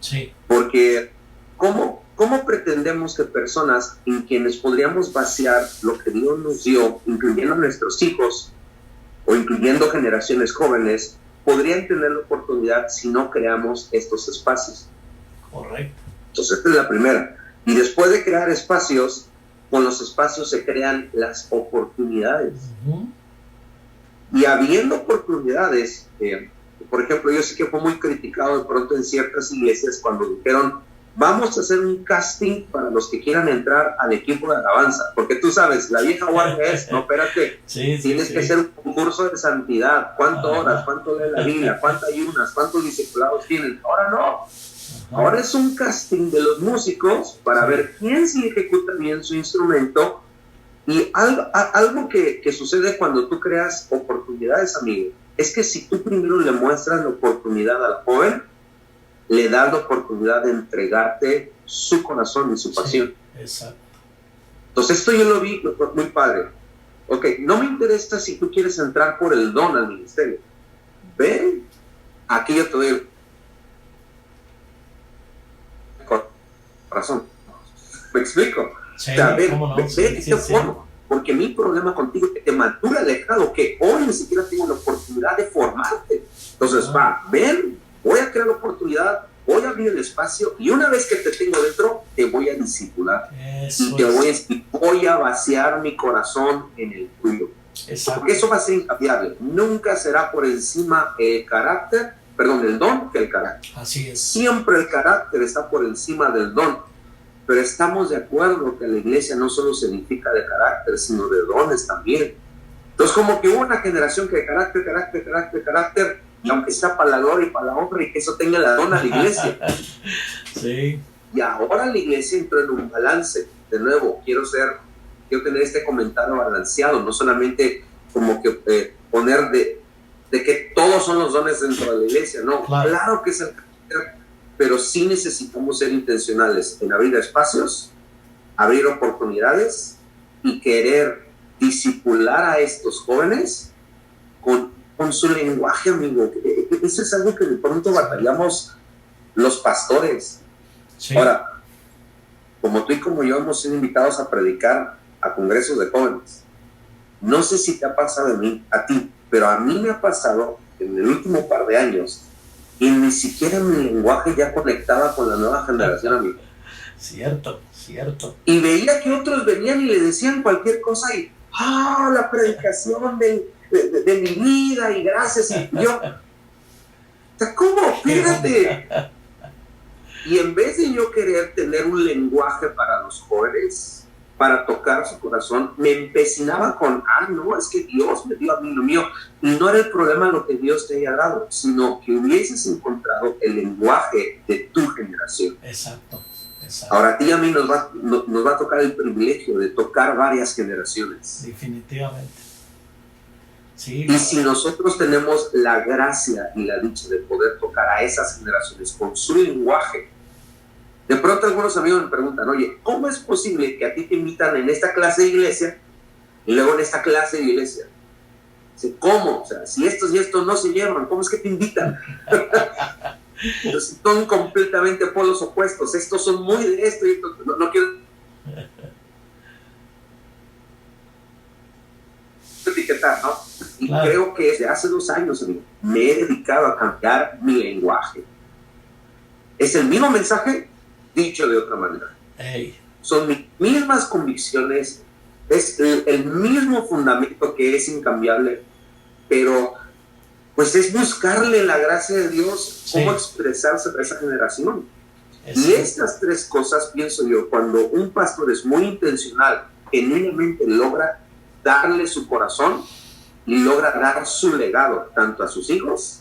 Sí. Porque, ¿cómo pretendemos que personas en quienes podríamos vaciar lo que Dios nos dio, incluyendo a nuestros hijos o incluyendo generaciones jóvenes, podrían tener la oportunidad si no creamos estos espacios? Correcto. Entonces, esta es la primera. Y después de crear espacios, con los espacios se crean las oportunidades. Y habiendo oportunidades, por ejemplo, yo sé que fue muy criticado de pronto en ciertas iglesias cuando dijeron, vamos a hacer un casting para los que quieran entrar al equipo de alabanza. Porque tú sabes, la vieja guardia es, no, espérate, tienes que hacer un concurso de santidad. ¿Cuántas horas? ¿Cuánto lee la Biblia? ¿Cuántas ayunas? ¿Cuántos discipulados tienen? Ahora no. Ahora es un casting de los músicos para ver quién sí ejecuta bien su instrumento. Y algo que sucede cuando tú creas oportunidades, amigo, es que si tú primero le muestras la oportunidad al joven, le das la oportunidad de entregarte su corazón y su pasión. Sí, exacto. Entonces esto yo lo vi muy padre. Ok, no me interesa si tú quieres entrar por el don al ministerio. Ven, aquí yo te doy razón. ¿Me explico? Sí, o sea, ven, ¿cómo no? ven, Sí. porque mi problema contigo es que te mantuve alejado, que hoy ni siquiera tengo la oportunidad de formarte. Entonces, ven, voy a crear la oportunidad, voy a abrir el espacio y una vez que te tengo dentro, te voy a discipular. Y voy a vaciar mi corazón en el tuyo. Exacto. Porque eso va a ser incambiable. Nunca será por encima el don que el carácter. Así es. Siempre el carácter está por encima del don. Pero estamos de acuerdo que la iglesia no solo se edifica de carácter, sino de dones también. Entonces, como que hubo una generación que de carácter, y aunque sea para la gloria y para la honra, y que eso tenga la dona a la iglesia. Sí. Y ahora la iglesia entró en un balance. De nuevo, quiero tener este comentario balanceado, no solamente como que poner de que todos son los dones dentro de la iglesia, no, claro que es el carácter, pero sí necesitamos ser intencionales en abrir espacios, abrir oportunidades y querer discipular a estos jóvenes con su lenguaje, amigo. Eso es algo que de pronto batallamos los pastores. Sí. Ahora, como tú y como yo hemos sido invitados a predicar a congresos de jóvenes, no sé si te ha pasado a ti, pero a mí me ha pasado en el último par de años y ni siquiera mi lenguaje ya conectaba con la nueva generación, amigo. Cierto. Y veía que otros venían y le decían cualquier cosa y la predicación de mi vida y gracias, y yo, ¿cómo? Fíjate. Y en vez de yo querer tener un lenguaje para los jóvenes, para tocar su corazón, me empecinaba con, no, es que Dios me dio a mí lo mío. Y no era el problema lo que Dios te haya dado, sino que hubieses encontrado el lenguaje de tu generación. Exacto. Ahora a ti y a mí nos va a tocar el privilegio de tocar varias generaciones. Definitivamente. Sí, y si nosotros tenemos la gracia y la dicha de poder tocar a esas generaciones con su lenguaje, de pronto algunos amigos me preguntan, oye, ¿cómo es posible que a ti te invitan en esta clase de iglesia y luego en esta clase de iglesia? ¿Cómo? O sea, si estos y estos no se llevan, ¿cómo es que te invitan? Entonces, son completamente polos opuestos. Estos son muy de esto y esto. No quiero etiquetar, ¿no? Y claro, creo que desde hace 2 años, amigo, me he dedicado a cambiar mi lenguaje. Es el mismo mensaje, dicho de otra manera. Hey. Son mis mismas convicciones, es el mismo fundamento que es incambiable, pero pues es buscarle la gracia de Dios, cómo expresarse a esa generación. Y estas 3 cosas, pienso yo, cuando un pastor es muy intencional, genuinamente logra darle su corazón y logra dar su legado tanto a sus hijos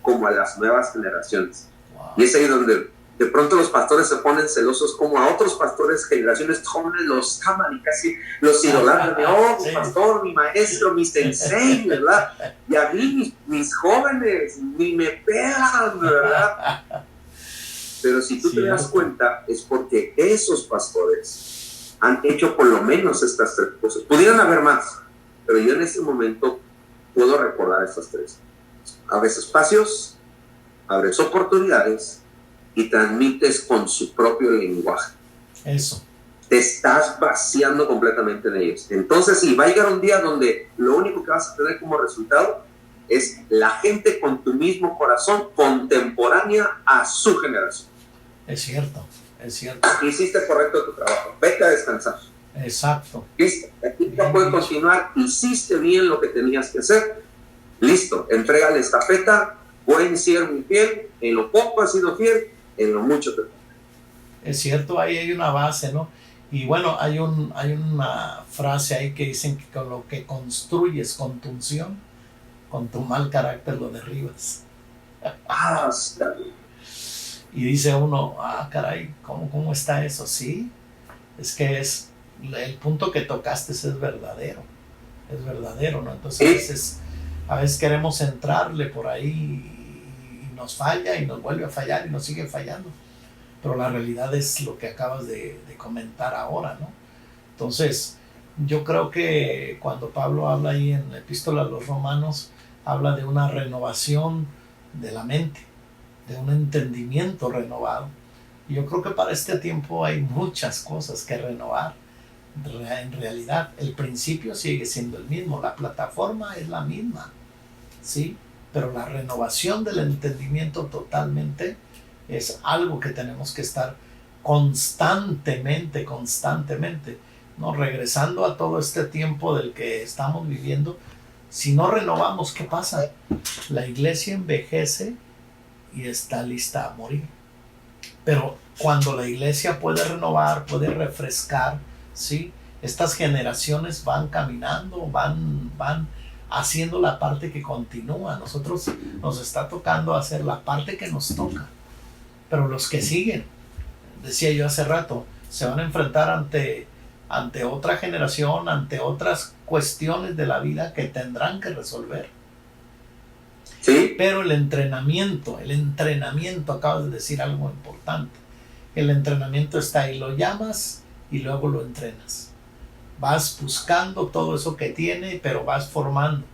como a las nuevas generaciones. Wow. Y es ahí donde de pronto los pastores se ponen celosos, como a otros pastores, generaciones jóvenes, los aman y casi los idolatran. Mi pastor, mi maestro, mi sensei, ¿verdad? Y a mí mis jóvenes ni me pegan, ¿verdad? Pero si tú te das cuenta, es porque esos pastores han hecho por lo menos estas 3 cosas. Pudieran haber más, pero yo en este momento puedo recordar estas 3. Abres espacios, abres oportunidades y transmites con su propio lenguaje. Eso. Te estás vaciando completamente en ellos. Entonces, sí, va a llegar un día donde lo único que vas a tener como resultado es la gente con tu mismo corazón, contemporánea a su generación. Es cierto. Hiciste correcto tu trabajo. Vete a descansar. Exacto. Listo. Aquí no puede continuar. Hiciste bien lo que tenías que hacer. Listo. Entrégale estafeta. Buen siervo y fiel. En lo poco has sido fiel. En lo mucho te toca. Es cierto, ahí hay una base, ¿no? Y bueno, hay una frase ahí que dicen que con lo que construyes con tu unción, con tu mal carácter lo derribas. Y dice uno, caray, ¿cómo está eso? Sí, es que es el punto que tocaste es verdadero, ¿no? Entonces a veces queremos entrarle por ahí y nos falla y nos vuelve a fallar y nos sigue fallando, pero la realidad es lo que acabas de comentar ahora, ¿no? Entonces yo creo que cuando Pablo habla ahí en la epístola a los Romanos, habla de una renovación de la mente, de un entendimiento renovado. Y yo creo que para este tiempo hay muchas cosas que renovar. En realidad, el principio sigue siendo el mismo, la plataforma es la misma, ¿sí? Pero la renovación del entendimiento totalmente es algo que tenemos que estar constantemente, ¿no? Regresando a todo este tiempo del que estamos viviendo. Si no renovamos, ¿qué pasa? La iglesia envejece y está lista a morir. Pero cuando la iglesia puede renovar, puede refrescar, ¿sí? Estas generaciones van caminando, van haciendo la parte que continúa. Nosotros nos está tocando hacer la parte que nos toca, pero los que siguen, decía yo hace rato, se van a enfrentar ante otra generación, ante otras cuestiones de la vida que tendrán que resolver. Sí. Pero el entrenamiento, acabas de decir algo importante. El entrenamiento está ahí, lo llamas y luego lo entrenas. Vas buscando todo eso que tiene, pero vas formando.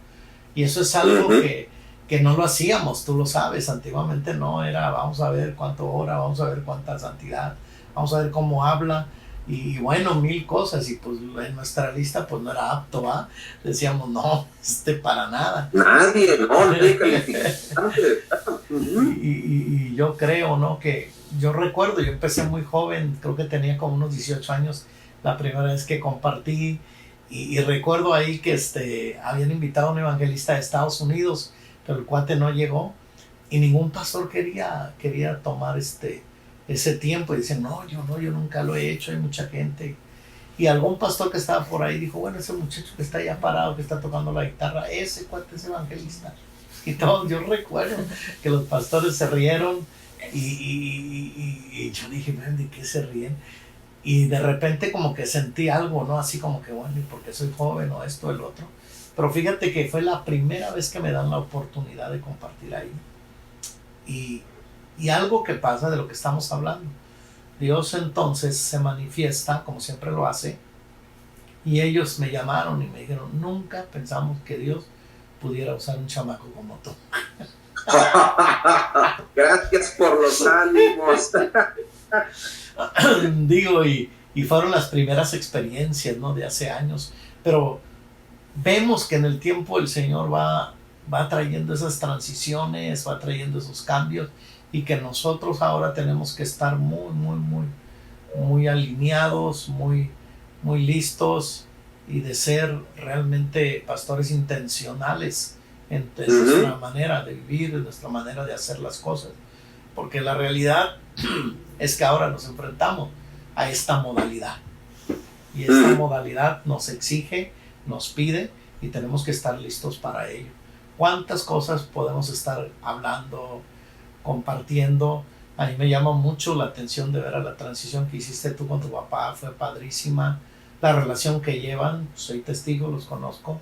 Y eso es algo que no lo hacíamos, tú lo sabes. Antiguamente no era, vamos a ver cuánto ora, vamos a ver cuánta santidad, vamos a ver cómo habla. Y bueno, 1000 cosas. Y pues en nuestra lista pues no era apto, ¿va? Decíamos, no, para nada. Nadie, no, y yo creo, ¿no? Que yo recuerdo, yo empecé muy joven, creo que tenía como unos 18 años la primera vez que compartí, y recuerdo ahí que habían invitado a un evangelista de Estados Unidos, pero el cuate no llegó, y ningún pastor quería tomar ese tiempo, y dicen, no, yo nunca lo he hecho, hay mucha gente. Y algún pastor que estaba por ahí dijo, bueno, ese muchacho que está allá parado, que está tocando la guitarra, ese cuate es evangelista. Y todos, yo recuerdo que los pastores se rieron, y yo dije, ¿de qué se ríen? Y de repente como que sentí algo, ¿no? Así como que, bueno, ¿y porque soy joven o esto, el otro? Pero fíjate que fue la primera vez que me dan la oportunidad de compartir ahí. Y algo que pasa de lo que estamos hablando. Dios entonces se manifiesta, como siempre lo hace, y ellos me llamaron y me dijeron, nunca pensamos que Dios pudiera usar un chamaco como tú. Gracias por los ánimos. Digo, y fueron las primeras experiencias, ¿no? De hace años, pero vemos que en el tiempo el Señor va trayendo esas transiciones, va trayendo esos cambios, y que nosotros ahora tenemos que estar muy alineados, muy listos, y de ser realmente pastores intencionales en nuestra manera de vivir, en nuestra manera de hacer las cosas, porque la realidad es que ahora nos enfrentamos a esta modalidad, y esta modalidad nos exige, nos pide, y tenemos que estar listos para ello. ¿Cuántas cosas podemos estar hablando, compartiendo? A mí me llama mucho la atención de ver a la transición que hiciste tú con tu papá, fue padrísima. La relación que llevan, soy testigo, los conozco,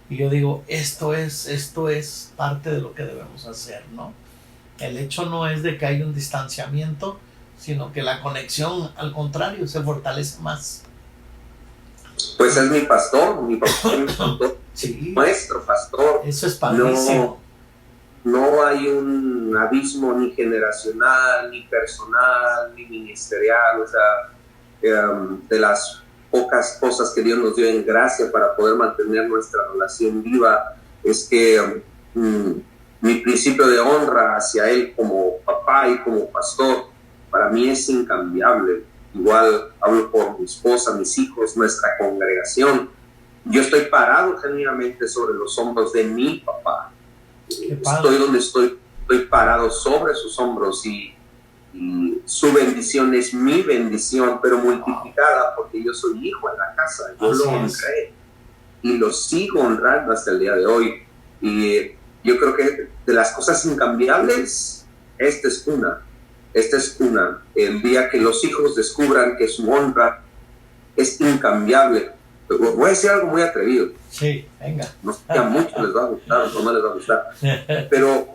y yo digo, esto es parte de lo que debemos hacer, ¿no? El hecho no es de que haya un distanciamiento, sino que la conexión, al contrario, se fortalece más. Pues es mi pastor, Sí, nuestro pastor. eso es padrísimo. No hay un abismo ni generacional, ni personal, ni ministerial, o sea, de las pocas cosas que Dios nos dio en gracia para poder mantener nuestra relación viva, es que mi principio de honra hacia Él como papá y como pastor, para mí es incambiable. Igual hablo por mi esposa, mis hijos, nuestra congregación. Yo estoy parado genuinamente sobre los hombros de mi papá. Estoy donde estoy parado sobre sus hombros, y su bendición es mi bendición, pero multiplicada, porque yo soy hijo en la casa. Yo lo honré y lo sigo honrando hasta el día de hoy. Y yo creo que de las cosas incambiables, esta es una. El día que los hijos descubran que su honra es incambiable. Voy a decir algo muy atrevido. Sí, venga. No sé si a muchos les va a gustar o no les va a gustar. Pero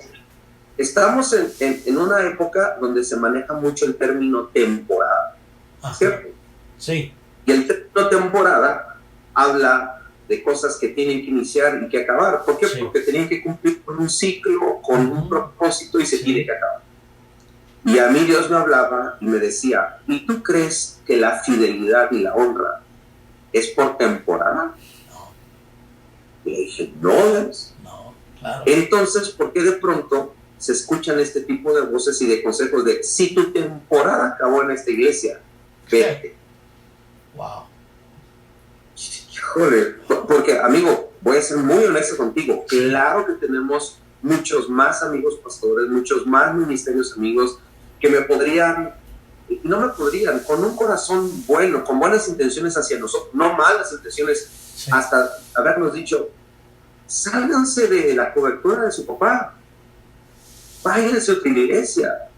estamos en una época donde se maneja mucho el término temporada. ¿Cierto? Sí. Y el término temporada habla de cosas que tienen que iniciar y que acabar. ¿Por qué? Sí. Porque tienen que cumplir con un ciclo, con un propósito, y se tiene que acabar. Y a mí Dios me hablaba y me decía, ¿y tú crees que la fidelidad y la honra es por temporada? No. Y le dije, no, claro. Entonces, ¿por qué de pronto se escuchan este tipo de voces y de consejos de, si tu temporada acabó en esta iglesia, vete? Wow. Híjole, porque, amigo, voy a ser muy honesto contigo. Claro que tenemos muchos más amigos pastores, muchos más ministerios amigos que con un corazón bueno, con buenas intenciones hacia nosotros, no malas intenciones, hasta habernos dicho, sálganse de la cobertura de su papá, váyanse a otra iglesia.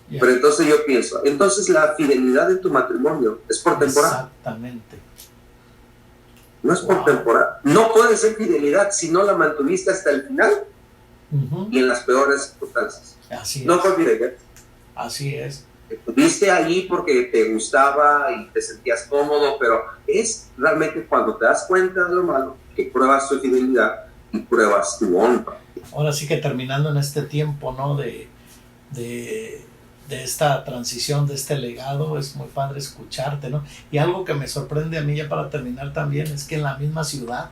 Ya. Pero entonces yo pienso, entonces la fidelidad de tu matrimonio es por temporada. Exactamente. No es por temporada. No puede ser fidelidad si no la mantuviste hasta el final y en las peores circunstancias. Así es. No fue fidelidad. Así es. Estuviste ahí porque te gustaba y te sentías cómodo, pero es realmente cuando te das cuenta de lo malo que pruebas tu fidelidad y pruebas tu honra. Ahora sí que terminando en este tiempo, ¿no? De esta transición, de este legado, es muy padre escucharte, ¿no? Y algo que me sorprende a mí ya para terminar también es que en la misma ciudad.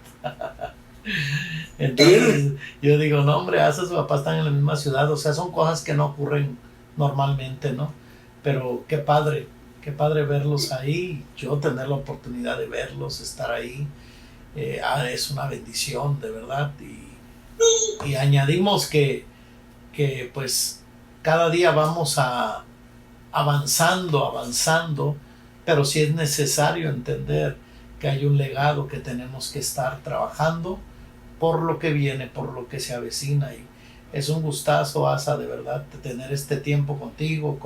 Entonces yo digo, no hombre, hasta su papá están en la misma ciudad, o sea, son cosas que no ocurren normalmente, ¿no? Pero qué padre verlos ahí, yo tener la oportunidad de verlos, estar ahí, es una bendición, de verdad, y añadimos que pues cada día vamos avanzando, pero sí es necesario entender que hay un legado que tenemos que estar trabajando por lo que viene, por lo que se avecina, y es un gustazo, Asa, de verdad, de tener este tiempo contigo,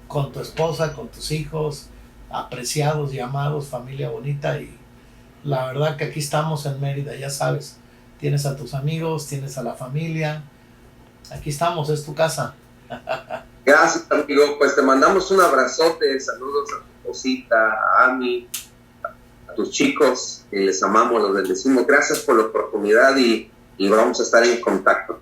con tu esposa, con tus hijos, apreciados y amados, familia bonita, y la verdad que aquí estamos en Mérida, ya sabes, tienes a tus amigos, tienes a la familia, aquí estamos, es tu casa. Gracias, amigo, pues te mandamos un abrazote, saludos a tu esposita, a Ami, a tus chicos, y les amamos, los bendecimos, gracias por la oportunidad y vamos a estar en contacto.